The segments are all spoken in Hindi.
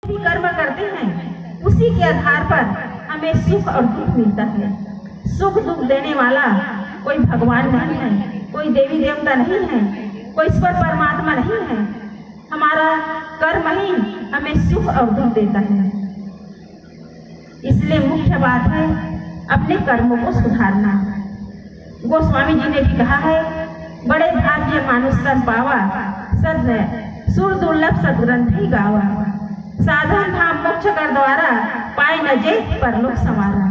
भी कर्म करते हैं उसी के आधार पर हमें सुख और दुख मिलता है। सुख दुख देने वाला कोई भगवान नहीं है, कोई देवी देवता नहीं है, कोई ईश्वर परमात्मा नहीं है। हमारा कर्म ही हमें सुख और दुख देता है। इसलिए मुख्य बात है अपने कर्मों को सुधारना। गोस्वामी जी ने भी कहा है, बड़े भाग्य मानुष सन पावा, सद सुर दुर्लभ सदग्रंथ ही गावा, साधन धाम मोक्ष कर द्वारा, पाए न जे परलोक संवारा।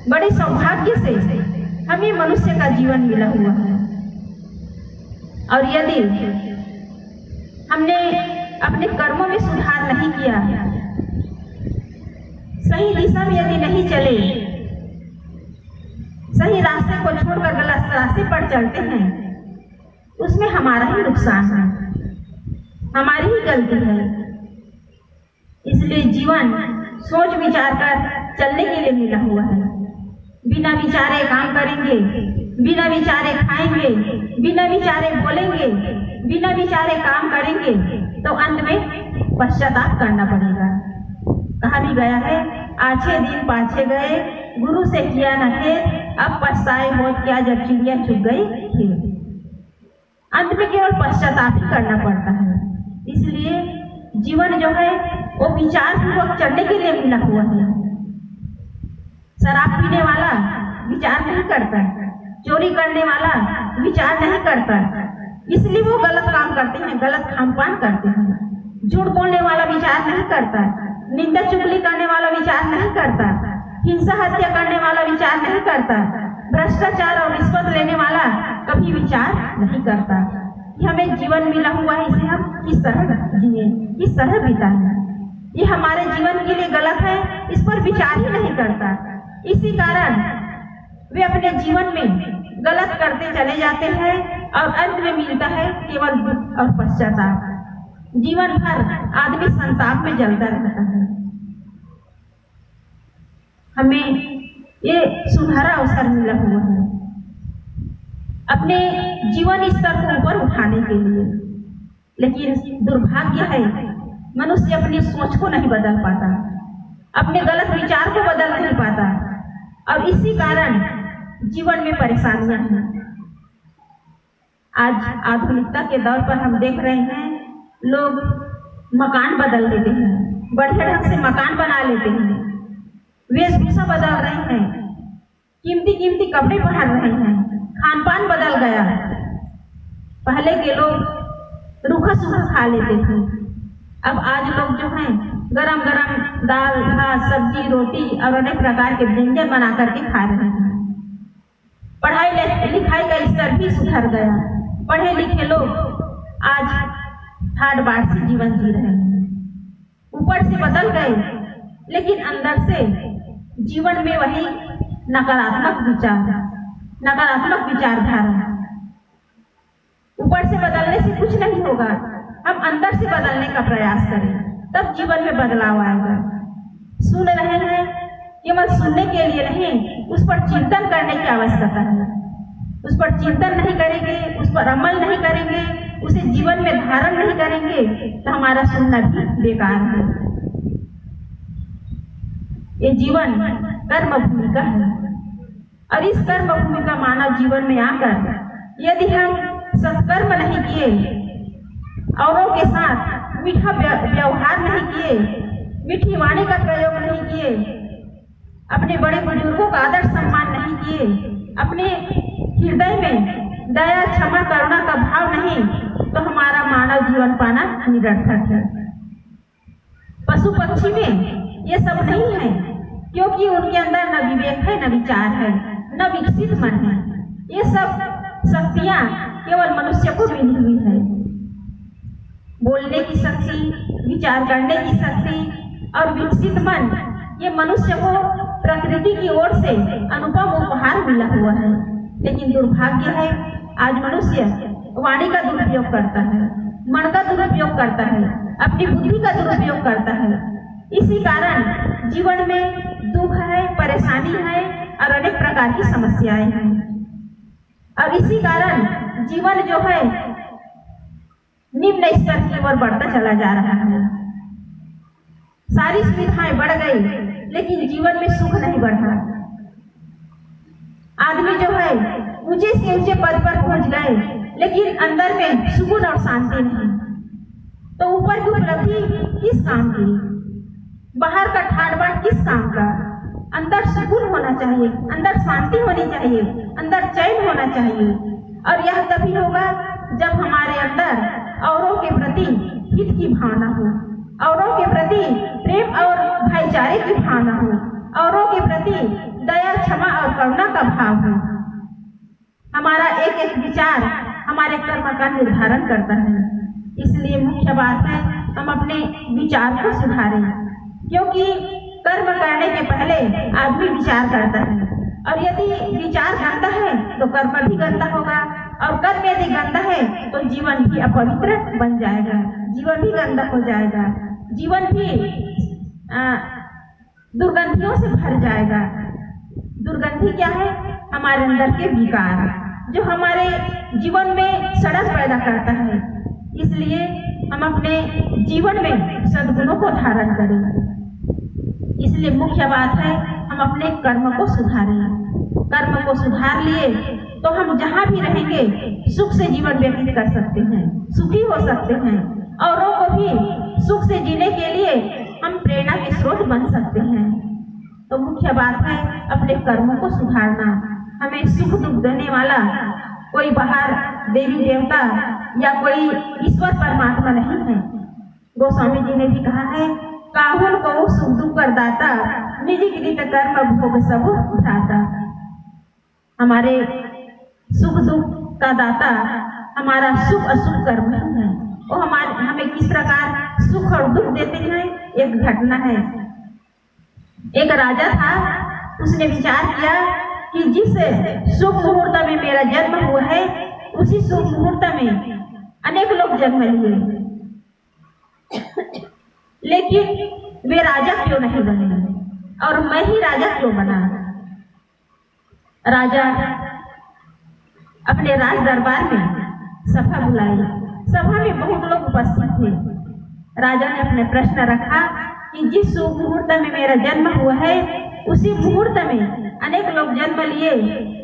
बड़े सौभाग्य से हमें मनुष्य का जीवन मिला हुआ है, और यदि हमने अपने कर्मों में सुधार नहीं किया, सही दिशा में यदि नहीं चले, सही रास्ते को छोड़कर गलत रास्ते पर चलते हैं, उसमें हमारा ही नुकसान है, हमारी ही गलती है। इसलिए जीवन सोच विचार कर चलने के लिए मिला हुआ है। बिना विचारे काम करेंगे, बिना विचारे खाएंगे, बिना विचारे बोलेंगे, बिना विचारे काम करेंगे तो अंत में पश्चाताप करना पड़ेगा। कहा भी गया है, आछे दिन पाछे गए, गुरु से किया न खेत, अब पछताए मौत क्या जब चिड़िया चुग गई खेत। अंत में केवल पश्चाताप ही करना पड़ता है। इसलिए जीवन जो है वो विचार पूर्वक चलने के लिए मिला हुआ है। शराब पीने वाला विचार नहीं करता, चोरी करने वाला विचार नहीं करता, इसलिए वो गलत काम करते हैं, गलत खानपान करते हैं। झूठ बोलने वाला विचार नहीं करता, निंदा चुगली करने वाला विचार नहीं करता, हिंसा हत्या करने वाला विचार नहीं करता, भ्रष्टाचार और रिश्वत लेने वाला कभी विचार नहीं करता कि हमें जीवन मिला हुआ है, इसे हम किस तरह जिए, किस तरह बिताएं। ये हमारे जीवन के लिए गलत है, इस पर विचार ही नहीं करता। इसी कारण वे अपने जीवन में गलत करते चले जाते हैं और अंत में मिलता है केवल दुख और पश्चाताप। जीवन भर आदमी संताप में जलता रहता है। हमें ये सुनहरा अवसर मिला हुआ है अपने जीवन स्तर को ऊपर उठाने के लिए, लेकिन दुर्भाग्य है मनुष्य अपनी सोच को नहीं बदल पाता, अपने गलत विचार को बदल नहीं पाता, और इसी कारण जीवन में परेशानियां हैं। आज आधुनिकता के दौर पर हम देख रहे हैं, लोग मकान बदल लेते हैं, बढ़िया ढंग से मकान बना लेते हैं, वेशभूषा बदल रहे हैं, कीमती कीमती कपड़े पहन रहे हैं, खान पान बदल गया। पहले के लोग रूखा सूखा खा लेते थे, अब आज लोग जो हैं गरम गरम दाल भात सब्जी रोटी और अनेक प्रकार के व्यंजन बना करके खा रहे हैं। पढ़ाई लिखाई का स्तर भी सुधर गया, पढ़े लिखे लोग आज ठाट बाट से जीवन जी रहे हैं। ऊपर से बदल गए, लेकिन अंदर से जीवन में वही नकारात्मक विचारधारा। ऊपर से बदलने से कुछ नहीं होगा, हम अंदर से बदलने का प्रयास करें, तब जीवन में बदलाव आएगा। सुन रहे हैं, केवल सुनने के लिए नहीं, उस पर चिंतन करने की आवश्यकता है। उस पर चिंतन नहीं करेंगे, उस पर अमल नहीं करेंगे, उसे जीवन में धारण नहीं करेंगे, तो हमारा सुनना भी बेकार है। ये जीवन कर्म भूमि का है, और इस कर्म भूमि का मानव जीवन में आकर यदि हम सत्कर्म नहीं किए, औरों के साथ मीठा व्यवहार नहीं किए, मीठी वाणी का प्रयोग नहीं किए, अपने बड़े बुजुर्गों का आदर सम्मान नहीं किए, अपने हृदय में दया क्षमा करुणा का भाव नहीं, तो हमारा मानव जीवन पाना निरर्थक है। पशु पक्षी में ये सब नहीं है, क्योंकि उनके अंदर न विवेक है, न विचार है, न विकसित मन है। ये सब शक्तियां केवल मनुष्य को मिली हुई है। बोलने की शक्ति, विचार करने की शक्ति और विकसित मन, ये मनुष्य को प्रकृति की ओर से अनुपम उपहार मिला हुआ है। लेकिन दुर्भाग्य है, आज मनुष्य वाणी का दुरुपयोग करता है, मन का दुरुपयोग करता है, अपनी बुद्धि का दुरुपयोग करता है। इसी कारण जीवन में दुख है, परेशानी है और अनेक प्रकार की समस्याएं हैं। और इसी कारण जीवन जो है निम्न स्तर की ओर बढ़ता चला जा रहा है। सारी सुविधाएं बढ़ गई लेकिन जीवन में सुख नहीं बढ़ा। आदमी जो है ऊंचे से ऊंचे पद पर पहुंच गए लेकिन अंदर में सुकून और शांति नहीं। तो ऊपर की उपलब्धि किस काम की, बाहर का ठाट बाट किस काम का? अंदर सुकून होना चाहिए, अंदर शांति होनी चाहिए, अंदर चैन होना चाहिए। और यह तभी होगा जब हमारे अंदर औरों के प्रति हित की भावना हो, औरों के प्रति प्रेम और भाईचारे की भावना हो, औरों के प्रति दया, क्षमा और करुणा का भाव हो। हमारा एक एक विचार हमारे कर्म का निर्धारण करता है। इसलिए मुख्य बात है हम अपने विचार को सुधारें, क्योंकि कर्म करने के पहले आदमी विचार करता है। और यदि विचार गंदा है तो कर्म भी गंदा होगा, और कर्म यदि गंदा है तो जीवन भी अपवित्र बन जाएगा, जीवन भी गंदा हो जाएगा, जीवन भी दुर्गंधियों से भर जाएगा। दुर्गंधी क्या है? हमारे अंदर के विकार जो हमारे जीवन में सड़क पैदा करता है। इसलिए हम अपने जीवन में सद्गुणों को धारण करें। इसलिए मुख्य बात है हम अपने कर्म को सुधारें। कर्म को सुधार लिए तो हम जहाँ भी रहेंगे सुख से जीवन व्यतीत कर सकते हैं, सुखी हो सकते हैं। औरों को भी सुख से जीने के लिए हम प्रेरणा के स्रोत बन सकते हैं। तो मुख्य बात है अपने कर्मों को सुधारना। हमें सुख दुख देने वाला कोई बाहर देवी देवता या कोई ईश्वर परमात्मा नहीं है। गोस्वामी जी ने भी कहा है, काहुल को सुख दुख कर दाता, निज कृत कर्म भोग सब उठाता। हमारे सुख दुख का दाता हमारा सुख अशुभ कर्म है। वो हमें किस प्रकार सुख और दुख देते हैं। एक घटना है, एक राजा था, उसने विचार किया कि जिस शुभ मुहूर्त में मेरा जन्म हुआ है उसी शुभ मुहूर्त में अनेक लोग जन्म लिए, लेकिन वे राजा क्यों नहीं बने और मैं ही राजा क्यों बना। राजा अपने राज दरबार में सभा बुलाई। सभा में बहुत लोग उपस्थित थे। राजा ने अपने प्रश्न रखा कि जिस शुभ मुहूर्त में मेरा जन्म हुआ है उसी मुहूर्त में अनेक लोग जन्म लिए,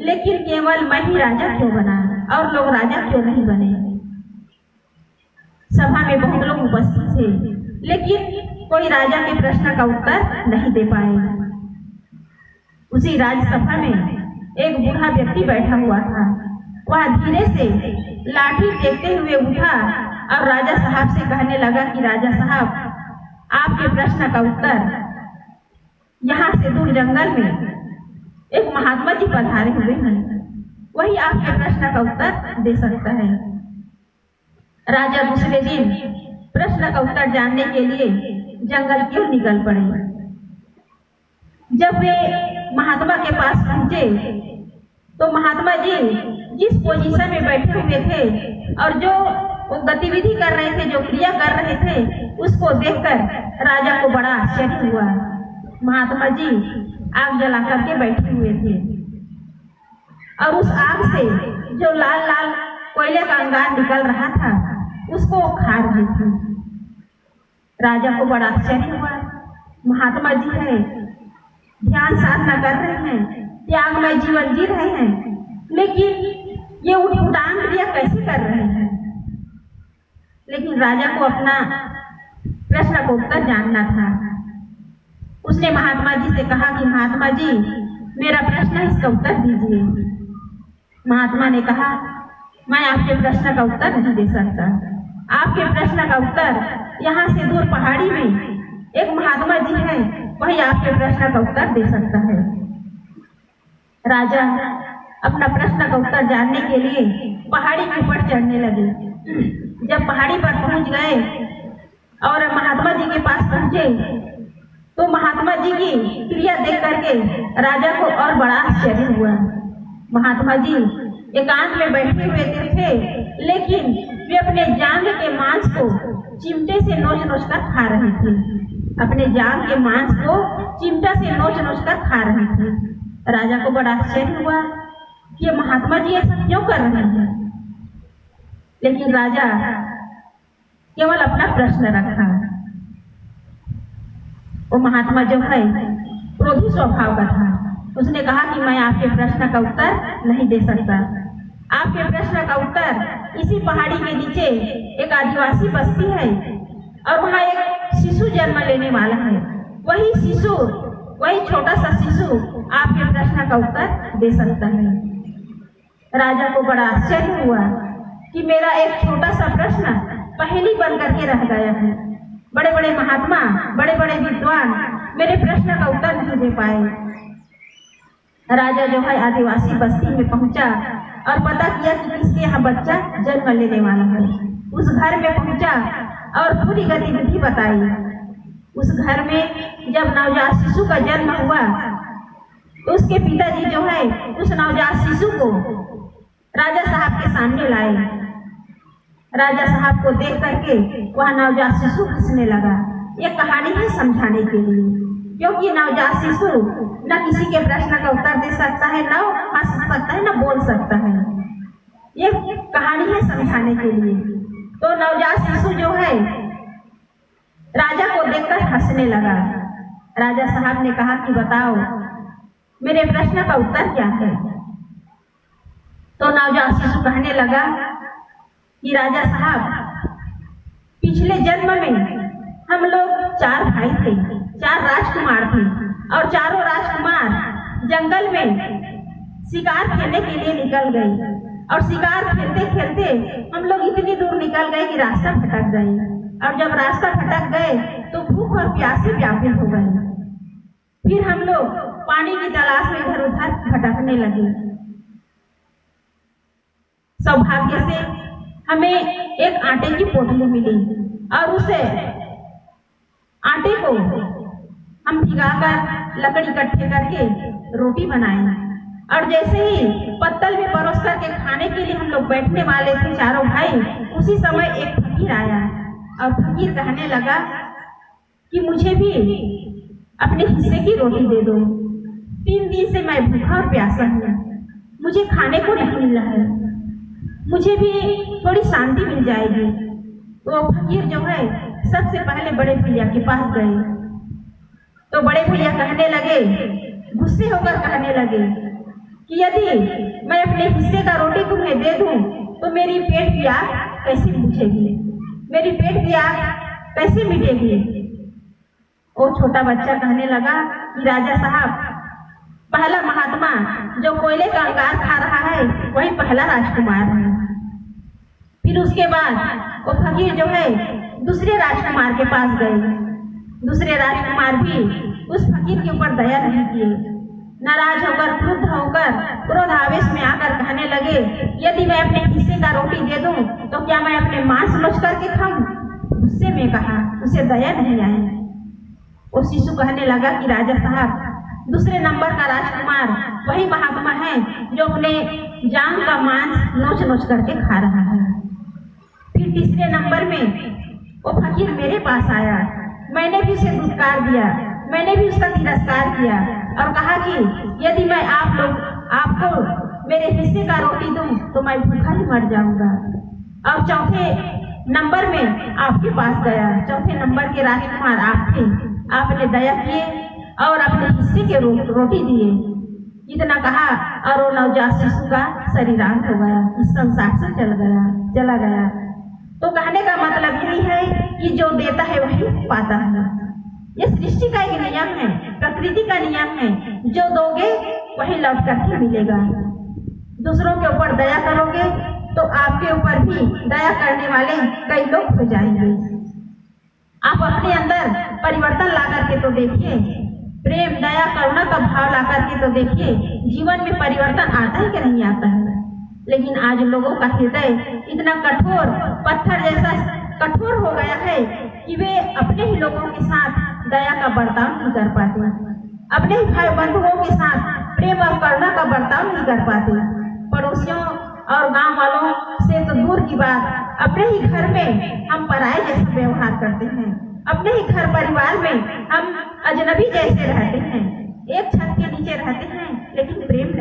लेकिन केवल मैं ही राजा क्यों बना और लोग राजा क्यों नहीं बने। सभा में बहुत लोग उपस्थित थे, लेकिन कोई राजा के प्रश्न का उत्तर नहीं दे पाए। उसी राजसभा में एक बूढ़ा व्यक्ति बैठा हुआ था। वह धीरे से लाठी टेकते हुए उठा और राजा साहब से कहने लगा कि राजा साहब, आपके प्रश्न का उत्तर यहाँ से दूर जंगल में एक महात्मा जी पधारे हुए हैं, वही आपके प्रश्न का उत्तर दे सकता है। राजा दूसरे दिन प्रश्न का उत्तर जानने के लिए जंगल क्यों निकल पड़े। जब वे महात्मा के पास पहुंचे तो महात्मा जी जिस पोजीशन में बैठे हुए थे और जो वो गतिविधि कर रहे थे, जो क्रिया कर रहे थे, उसको देखकर राजा को बड़ा आश्चर्य हुआ। महात्मा जी आग जला करके बैठे हुए थे और उस आग से जो लाल लाल कोयले का अंगार निकल रहा था उसको खा रहे थे। राजा को बड़ा आश्चर्य हुआ। महात्मा जी है, ध्यान साधना कर रहे हैं, त्यागमय जीवन जी रहे हैं, लेकिन ये उठान क्रिया कैसे कर रहे हैं। लेकिन राजा को अपना प्रश्न का उत्तर जानना था। उसने महात्मा जी से कहा कि महात्मा जी, मेरा प्रश्न है, इसका उत्तर दीजिए। महात्मा ने कहा, मैं आपके प्रश्न का उत्तर नहीं दे सकता। आपके प्रश्न का उत्तर यहाँ से दूर पहाड़ी में एक महात्मा जी है, वही आपके प्रश्न का उत्तर दे सकता है। राजा अपना प्रश्न का उत्तर जानने के लिए पहाड़ी के ऊपर चढ़ने लगे। जब पहाड़ी पर पहुंच गए और महात्मा जी के पास पहुंचे तो महात्मा जी की क्रिया देख करके राजा को और बड़ा आश्चर्य हुआ। महात्मा जी एकांत में बैठे हुए थे, लेकिन वे अपने जांघ के मांस को चिमटे से नोच नोच कर खा रहे थे। अपने जांघ के मांस को चिमटा से नोच नोच कर खा रहे थे। राजा को बड़ा आश्चर्य हुआ कि ये महात्मा जी ऐसा क्यों कर रहे हैं। लेकिन राजा केवल अपना प्रश्न रखा। वो महात्मा जो है क्रोधी स्वभाव का था। उसने कहा कि मैं आपके प्रश्न का उत्तर नहीं दे सकता। आपके प्रश्न का उत्तर इसी पहाड़ी के नीचे एक आदिवासी बस्ती है और वहाँ एक शिशु जन्म लेने वाला है। वही शिशु, वही छोटा सा शिशु आपके प्रश्न का उत्तर दे सकता है। राजा को बड़ा आश्चर्य हुआ कि मेरा एक छोटा सा प्रश्न पहेली बन करके रह गया है। बड़े बड़े महात्मा, बड़े बड़े विद्वान मेरे प्रश्न का उत्तर नहीं दे पाए। राजा जो है आदिवासी बस्ती में पहुंचा और पता किया कि किसके यहाँ बच्चा जन्म लेने वाला है। उस घर में पहुंचा और पूरी गतिविधि बताई। उस घर में जब नवजात शिशु का जन्म हुआ तो उसके पिताजी जो है उस नवजात शिशु को राजा साहब के सामने लाए। राजा साहब को देख करके वह नवजात शिशु हंसने लगा। ये कहानी है समझाने के लिए, क्योंकि नवजात शिशु न किसी के प्रश्न का उत्तर दे सकता है, न हंस सकता है, न बोल सकता है। ये कहानी है समझाने के लिए। तो नवजात शिशु जो है राजा को देखकर हंसने लगा। राजा साहब ने कहा कि बताओ मेरे प्रश्न का उत्तर क्या है। तो नवजात शिशु कहने लगा कि राजा साहब, पिछले जन्म में हम लोग 4 भाई थे, 4 राजकुमार थे और चारों राजकुमार जंगल में शिकार खेलने के लिए निकल गए। और शिकार खेलते खेलते हम लोग इतनी दूर निकल गए कि रास्ता भटक गए। और जब रास्ता भटक गए तो भूख और प्यास से व्याकुल हो गए। फिर हम लोग पानी की तलाश में इधर उधर भटकने लगे। सौभाग्य से हमें एक आटे की पोटली मिली और उसे आटे को हम भिगाकर लकड़ी इकट्ठे करके रोटी बनाए। और जैसे ही पत्तल में परोस करके खाने के लिए हम लोग बैठने वाले थे चारों भाई, उसी समय एक फकीर आया और फकीर कहने लगा कि मुझे भी अपने हिस्से की रोटी दे दो। 3 दिन से मैं भूखा और प्यासा हूँ, मुझे खाने को नहीं मिल रहा है, मुझे भी थोड़ी शांति मिल जाएगी। वो फकीर जो है सबसे पहले बड़े भैया के पास गए। तो बड़े भैया कहने लगे, गुस्से होकर कहने लगे कि यदि मैं अपने हिस्से का रोटी तुम्हें दे दूं तो मेरी पेट की आग कैसे बुझेगी, मेरी पेट की आग कैसे मिटेगी। वो छोटा बच्चा कहने लगा कि राजा साहब, पहला महात्मा जो कोयले का अंगार खा रहा है वही पहला राजकुमार है। फिर उसके बाद वो फकीर जो है दूसरे राजकुमार के पास गए। दूसरे राजकुमार भी उस फकीर के ऊपर दया नहीं किए। नाराज होकर, क्रुद्ध होकर, क्रोध आवेश में आकर कहने लगे, यदि मैं अपने हिस्से का रोटी दे दूं तो क्या मैं अपने मांस नोच करके खाऊं। गुस्से में कहा, उसे दया नहीं आई। वो शिशु कहने लगा कि राजा साहब, दूसरे नंबर का राजकुमार वही महात्मा है जो अपने जान का मांस नोच नोच करके खा रहा है। फिर तीसरे नंबर में वो फकीर मेरे पास आया। मैंने भी उसे दुत्कार दिया, मैंने भी उसका तिरस्कार किया और कहा कि यदि मैं आपको मेरे हिस्से का रोटी दूं तो मैं भूखा ही मर जाऊंगा। और चौथे नंबर में आपके पास गया। चौथे नंबर के राजकुमार आप थे, आपने दया किए और अपने हिस्से के रोटी दिए। इतना कहा और वो नवजात शिशु का शरीरांत हो गया, इस संसार से चला गया। तो कहने का मतलब यही है कि जो देता है वही पाता है। ये सृष्टि का एक नियम है, प्रकृति का नियम है। जो दोगे वही लौट करके मिलेगा। दूसरों के ऊपर दया करोगे तो आपके ऊपर भी दया करने वाले कई लोग हो जाएंगे। आप अपने अंदर परिवर्तन ला करके तो देखिए, प्रेम, दया, करुणा का भाव ला करके तो देखिए, जीवन में परिवर्तन आता है कि नहीं आता है। लेकिन आज लोगों का हृदय इतना कठोर, पत्थर जैसा कठोर हो गया है कि वे अपने ही लोगों के साथ दया का बर्ताव नहीं कर पाते, अपने ही भाई बंधुओं के साथ प्रेम और करुणा का बर्ताव नहीं कर पाते। पड़ोसियों और गांव वालों से तो दूर की बात, अपने ही घर में हम पराये जैसा व्यवहार करते हैं। अपने ही घर परिवार में हम अजनबी जैसे रहते हैं। एक छत के नीचे रहते हैं लेकिन प्रेम